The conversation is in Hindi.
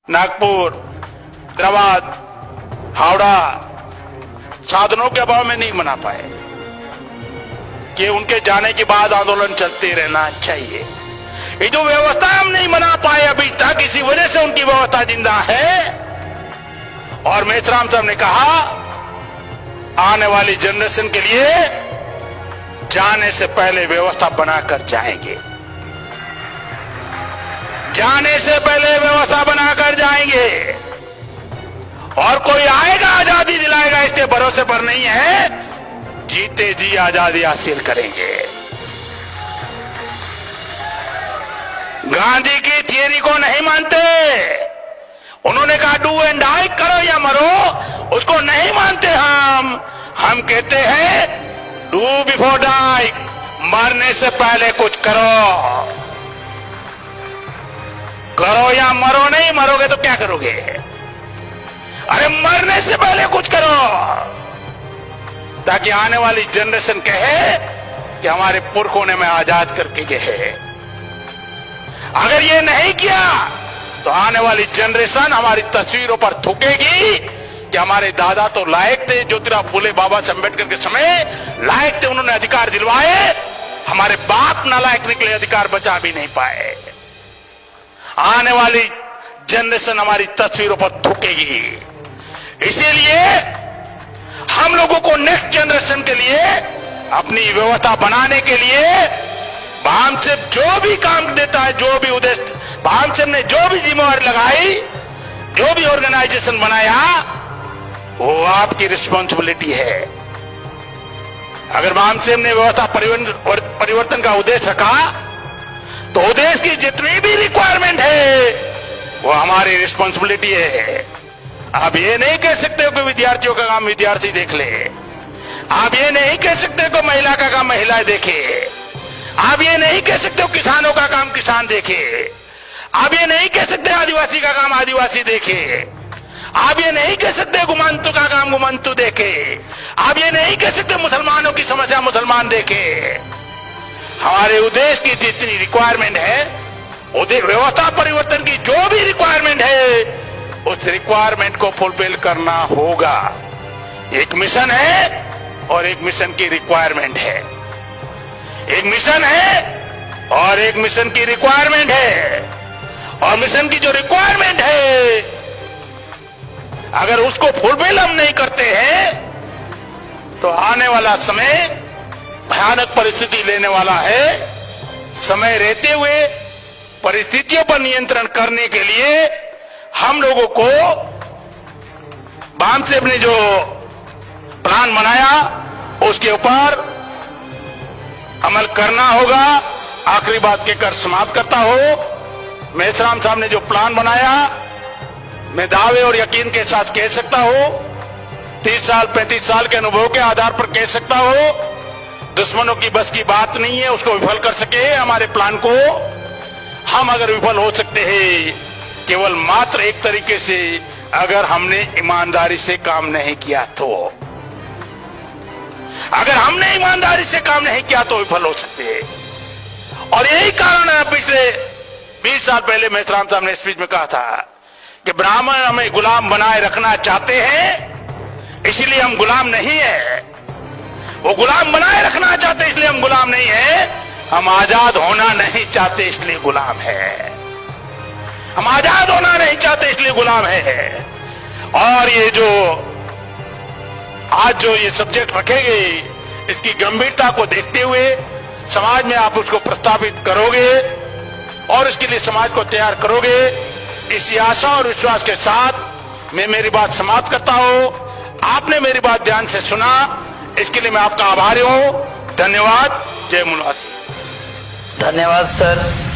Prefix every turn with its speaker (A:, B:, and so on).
A: नागपुर, हैदराबाद, हावड़ा साधनों के अभाव में नहीं मना पाए कि उनके जाने के बाद आंदोलन चलते रहना चाहिए। ये जो व्यवस्था हम नहीं बना पाए अभी तक, इसी वजह से उनकी व्यवस्था जिंदा है। और मेश्राम साहब ने कहा आने वाली जनरेशन के लिए जाने से पहले व्यवस्था बनाकर जाएंगे, जाने से पहले व्यवस्था बनाकर जाएंगे। और कोई आएगा आजादी दिलाएगा इसके भरोसे पर नहीं है, जीते जी आजादी हासिल करेंगे। गांधी की थियरी को नहीं मानते, उन्होंने कहा डू एंड डाई, करो या मरो, उसको नहीं मानते हम कहते हैं डू बिफोर डाई, मरने से पहले कुछ करो, करो या मरो। नहीं मरोगे तो क्या करोगे? अरे मरने से पहले कुछ करो, ताकि आने वाली जनरेशन कहे कि हमारे पुरखों ने हमें आजाद करके गए। अगर ये नहीं किया तो आने वाली जनरेशन हमारी तस्वीरों पर थूकेगी कि हमारे दादा तो लायक थे, ज्योतिराव फूले बाबा साहब अम्बेडकर के समय लायक थे, उन्होंने अधिकार दिलवाए, हमारे बाप नालायक निकले, अधिकार बचा भी नहीं पाए। आने वाली जनरेशन हमारी तस्वीरों पर थूकेगी। इसीलिए हम लोगों को नेक्स्ट जनरेशन के लिए अपनी व्यवस्था बनाने के लिए भामसेब जो भी काम देता है, जो भी उद्देश्य भामसेब ने जो भी जिम्मेवारी लगाई, जो भी ऑर्गेनाइजेशन बनाया, वो आपकी रिस्पॉन्सिबिलिटी है। अगर भामसेब ने व्यवस्था परिवर्तन का उद्देश्य रखा तो उद्देश्य की जितनी भी रिक्वायरमेंट है वो हमारी रिस्पॉन्सिबिलिटी है। आप ये नहीं कह सकते हो कि विद्यार्थियों का काम विद्यार्थी देख ले, आप ये नहीं कह सकते कि महिला का काम महिलाएं देखे, आप ये नहीं कह सकते हो किसानों का काम किसान देखे, आप ये नहीं कह सकते आदिवासी का काम आदिवासी देखे, आप ये नहीं कह सकते गुमंतु का काम गुमंतु देखे, आप ये नहीं कह सकते मुसलमानों की समस्या मुसलमान देखे। हमारे उद्देश्य की जितनी रिक्वायरमेंट है, व्यवस्था परिवर्तन की जो भी रिक्वायरमेंट है, उस रिक्वायरमेंट को फुलफिल करना होगा। एक मिशन है और एक मिशन की रिक्वायरमेंट है, एक मिशन है और एक मिशन की रिक्वायरमेंट है। और मिशन की जो रिक्वायरमेंट है, अगर उसको फुलफिल हम नहीं करते हैं तो आने वाला समय भयानक परिस्थिति लेने वाला है। समय रहते हुए परिस्थितियों पर नियंत्रण करने के लिए हम लोगों को भामसेब ने जो प्लान बनाया उसके ऊपर अमल करना होगा। आखिरी बात कहकर समाप्त करता हूं, मेश्राम साहब ने जो प्लान बनाया, मैं दावे और यकीन के साथ कह सकता हूं, 30 साल 35 साल के अनुभव के आधार पर कह सकता हूं, दुश्मनों की बस की बात नहीं है उसको विफल कर सके हमारे प्लान को। हम अगर विफल हो सकते हैं केवल मात्र एक तरीके से, अगर हमने ईमानदारी से काम नहीं किया तो। अगर हमने ईमानदारी से काम नहीं किया तो विफल हो सकते हैं। और यही कारण है, पिछले 20 साल पहले मेश्राम साहब ने स्पीच में कहा था कि ब्राह्मण हमें गुलाम बनाए रखना चाहते हैं, इसलिए हम गुलाम नहीं है। वो गुलाम बनाए रखना चाहते इसलिए हम गुलाम नहीं है, हम आजाद होना नहीं चाहते इसलिए गुलाम है। हम आजाद होना नहीं चाहते इसलिए गुलाम है। और ये जो आज जो ये सब्जेक्ट रखेंगे, इसकी गंभीरता को देखते हुए समाज में आप उसको प्रस्तावित करोगे और इसके लिए समाज को तैयार करोगे, इसी आशा और विश्वास के साथ मैं मेरी बात समाप्त करता हूं। आपने मेरी बात ध्यान से सुना, इसके लिए मैं आपका आभारी हूं। धन्यवाद। जय मुनवासी।
B: धन्यवाद सर।